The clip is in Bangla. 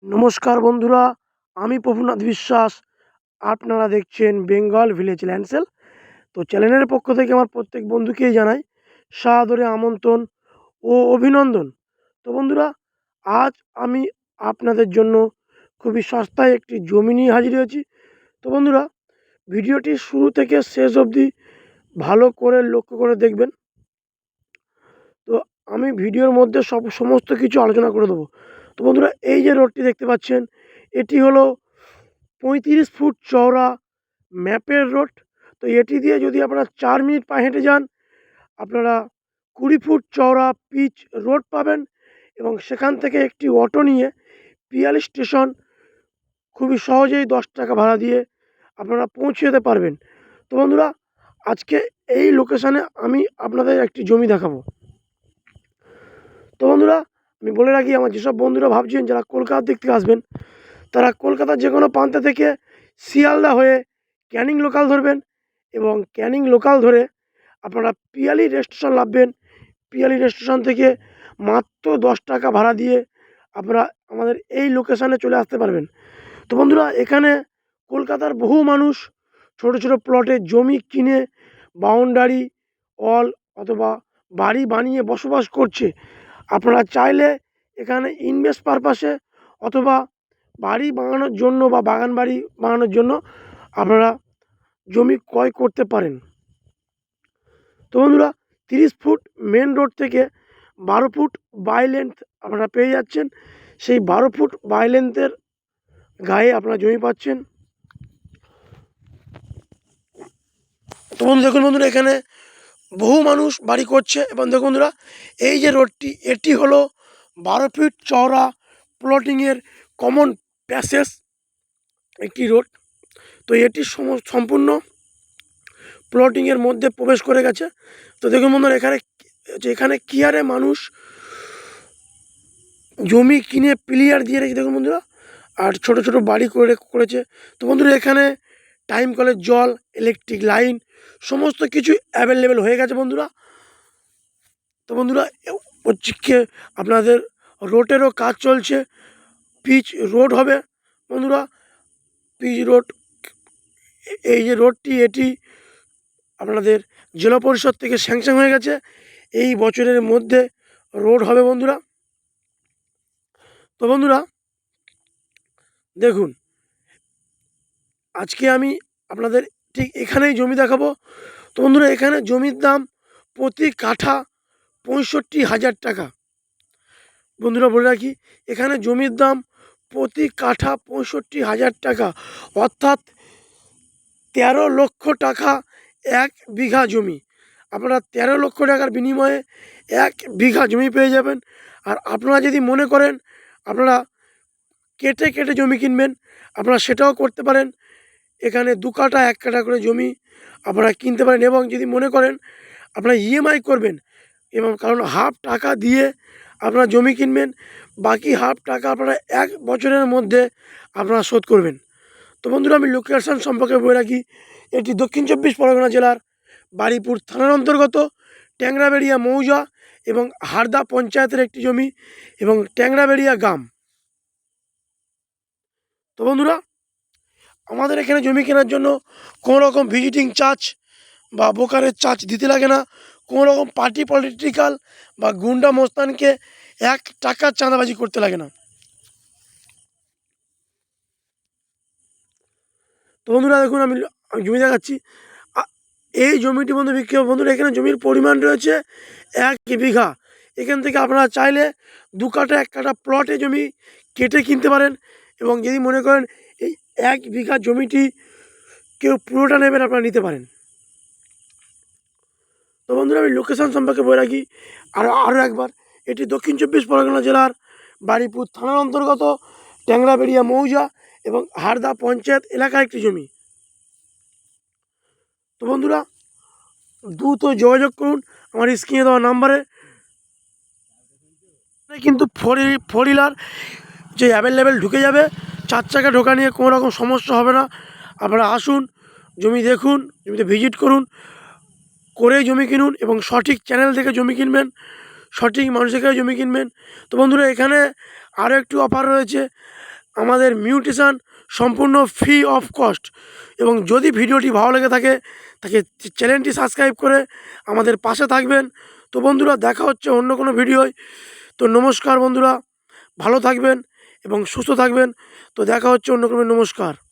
নমস্কার বন্ধুরা, আমি প্রভুনাথ বিশ্বাস। আপনারা দেখছেন বেঙ্গল ভিলেজ ল্যান্ডসেল। তো চ্যানেলের পক্ষ থেকে আমার প্রত্যেক বন্ধুকেই জানাই সাদরে আমন্ত্রণ ও অভিনন্দন। তো বন্ধুরা, আজ আমি আপনাদের জন্য খুবই সস্তায় একটি জমি নিয়ে হাজির হয়েছি। তো বন্ধুরা, ভিডিওটি শুরু থেকে শেষ অবধি ভালো করে লক্ষ্য করে দেখবেন। তো আমি ভিডিওর মধ্যে সমস্ত কিছু আলোচনা করে দেবো। তো বন্ধুরা, এই যে রোডটি দেখতে পাচ্ছেন, এটি হলো 35 ফুট চওড়া ম্যাপের রোড। তো এটি দিয়ে যদি আপনারা 4 মিনিট পায়ে হেঁটে যান, আপনারা 20 ফুট চওড়া পিচ রোড পাবেন এবং সেখান থেকে একটি অটো নিয়ে পিয়ালি স্টেশন খুবই সহজেই 10 টাকা ভাড়া দিয়ে আপনারা পৌঁছে যেতে পারবেন। তো বন্ধুরা, আজকে এই লোকেশানে আমি আপনাদের একটি জমি দেখাবো। তো বন্ধুরা, আমি বলে রাখি, আমার যেসব বন্ধুরা ভাবছেন যারা কলকাতার দিক থেকে আসবেন, তারা কলকাতার যে কোনো প্রান্ত থেকে শিয়ালদা হয়ে ক্যানিং লোকাল ধরবেন এবং ক্যানিং লোকাল ধরে আপনারা পিয়ালি স্টেশন নামবেন। পিয়ালি স্টেশন থেকে মাত্র 10 টাকা ভাড়া দিয়ে আপনারা আমাদের এই লোকেশানে চলে আসতে পারবেন। তো বন্ধুরা, এখানে কলকাতার বহু মানুষ ছোট ছোট প্লটে জমি কিনে বাউন্ডারি ওয়াল অথবা বাড়ি বানিয়ে বসবাস করছে। আপনারা চাইলে এখানে ইনভেস্ট পারপাসে অথবা বাড়ি বানানোর জন্য বা বাগান বাড়ি বানানোর জন্য আপনারা জমি ক্রয় করতে পারেন। তো বন্ধুরা, 30 ফুট মেন রোড থেকে 12 ফুট বাই লেন্থ আপনারা পেয়ে যাচ্ছেন। সেই 12 ফুট বাই লেন্থের গায়ে আপনারা জমি পাচ্ছেন। তো বন্ধু দেখুন বন্ধুরা, এখানে বহু মানুষ বাড়ি করছে এবং দেখুন বন্ধুরা, এই যে রোডটি, এটি হলো 12 ফিট চওড়া প্লটিংয়ের কমন প্যাসেজ একটি রোড। তো এটি সম্পূর্ণ প্লটিংয়ের মধ্যে প্রবেশ করে গেছে। তো দেখুন বন্ধুরা, এখানে কিয়ারে মানুষ জমি কিনে প্লিয়ার দিয়ে রেখেছে দেখুন বন্ধুরা, আর ছোট ছোট বাড়ি করেছে। তো বন্ধুরা, এখানে টাইম কলের জল, ইলেকট্রিক লাইন সমস্ত কিছু অ্যাভেলেবেল হয়ে গেছে বন্ধুরা। তো বন্ধুরা, হচ্ছে আপনাদের রোডেরও কাজ চলছে, পিচ রোড হবে বন্ধুরা। পিচ রোড, এই যে রোডটি, এটি আপনাদের জেলা পরিষদ থেকে স্যাংশন হয়ে গেছে। এই বছরের মধ্যে রোড হবে বন্ধুরা। তো বন্ধুরা দেখুন, আজকে আমি আপনাদের ঠিক এখানেই জমি দেখাবো। তো বন্ধুরা, এখানে জমির দাম প্রতি কাঠা 65,000 টাকা। বন্ধুরা বলে রাখি, এখানে জমির দাম প্রতি কাঠা 65,000 টাকা, অর্থাৎ 13 লক্ষ টাকা 1 বিঘা জমি। আপনারা 13 লক্ষ টাকার বিনিময়ে 1 বিঘা জমি পেয়ে যাবেন। আর আপনারা যদি মনে করেন আপনারা কেটে কেটে জমি কিনবেন, আপনারা সেটাও করতে পারেন। এখানে 2 কাঠা 1 কাঠা করে জমি আপনারা কিনতে পারেন এবং যদি মনে করেন আপনারা ইএমআই করবেন, এবং কারণ হাফ টাকা দিয়ে আপনারা জমি কিনবেন, বাকি হাফ টাকা আপনারা 1 বছরের মধ্যে আপনারা শোধ করবেন। তো বন্ধুরা, আমি লোকেশন সম্পর্কে বলে রাখি, এটি দক্ষিণ 24 পরগনা জেলার বারুইপুর থানার অন্তর্গত ট্যাংরাবেড়িয়া মৌজা এবং হারদা পঞ্চায়েতের একটি জমি এবং ট্যাংরাবেড়িয়া গ্রাম। তো বন্ধুরা, আমাদের এখানে জমি কেনার জন্য কোনো রকম ভিজিটিং চার্জ বা ব্রোকারের চার্জ দিতে লাগে না। কোনো রকম পার্টি পলিটিক্যাল বা গুন্ডা মোস্তানকে 1 টাকার চাঁদাবাজি করতে লাগে না। তো বন্ধুরা দেখুন, আমি জমি দেখাচ্ছি। এই জমিটি বন্ধু বিক্রি হবে বন্ধুরা। এখানে জমির পরিমাণ রয়েছে 1 বিঘা। এখান থেকে আপনারা চাইলে 2 কাঠা 1 কাঠা প্লটে জমি কেটে কিনতে পারেন এবং যদি মনে করেন এই 1 বিঘা জমিটি কেউ পুরোটা নেবেন, আপনারা নিতে পারেন। তো বন্ধুরা, আমি লোকেশান সম্পর্কে বলে রাখি আরও একবার, এটি দক্ষিণ 24 পরগনা জেলার বারুইপুর থানার অন্তর্গত ট্যাংরাবেড়িয়া মৌজা এবং হারদা পঞ্চায়েত এলাকার একটি জমি। তো বন্ধুরা, দ্রুত যোগাযোগ করুন আমার স্ক্রিনে দেওয়া নাম্বারে। কিন্তু ফোর হুইলার যে অ্যাভেলেবেল ঢুকে যাবে, 4 চাকা ঢোকা নিয়ে কোনো রকম সমস্যা হবে না। আপনারা আসুন, জমি দেখুন, জমিতে ভিজিট করুন, করে জমি কিনুন এবং সঠিক চ্যানেল থেকে জমি কিনবেন, সঠিক মানুষের কাছে জমি কিনবেন। তো বন্ধুরা, এখানে আরও একটু অফার রয়েছে। আমাদের মিউটেশন সম্পূর্ণ ফ্রি অফ কস্ট। এবং যদি ভিডিওটি ভালো লেগে থাকে তাকে চ্যানেলটি সাবস্ক্রাইব করে আমাদের পাশে থাকবেন। তো বন্ধুরা, দেখা হচ্ছে অন্য কোনো ভিডিওয়। তো নমস্কার বন্ধুরা, ভালো থাকবেন এবং সুস্থ থাকবেন। তো দেখা হচ্ছে অন্য কোনো। নমস্কার।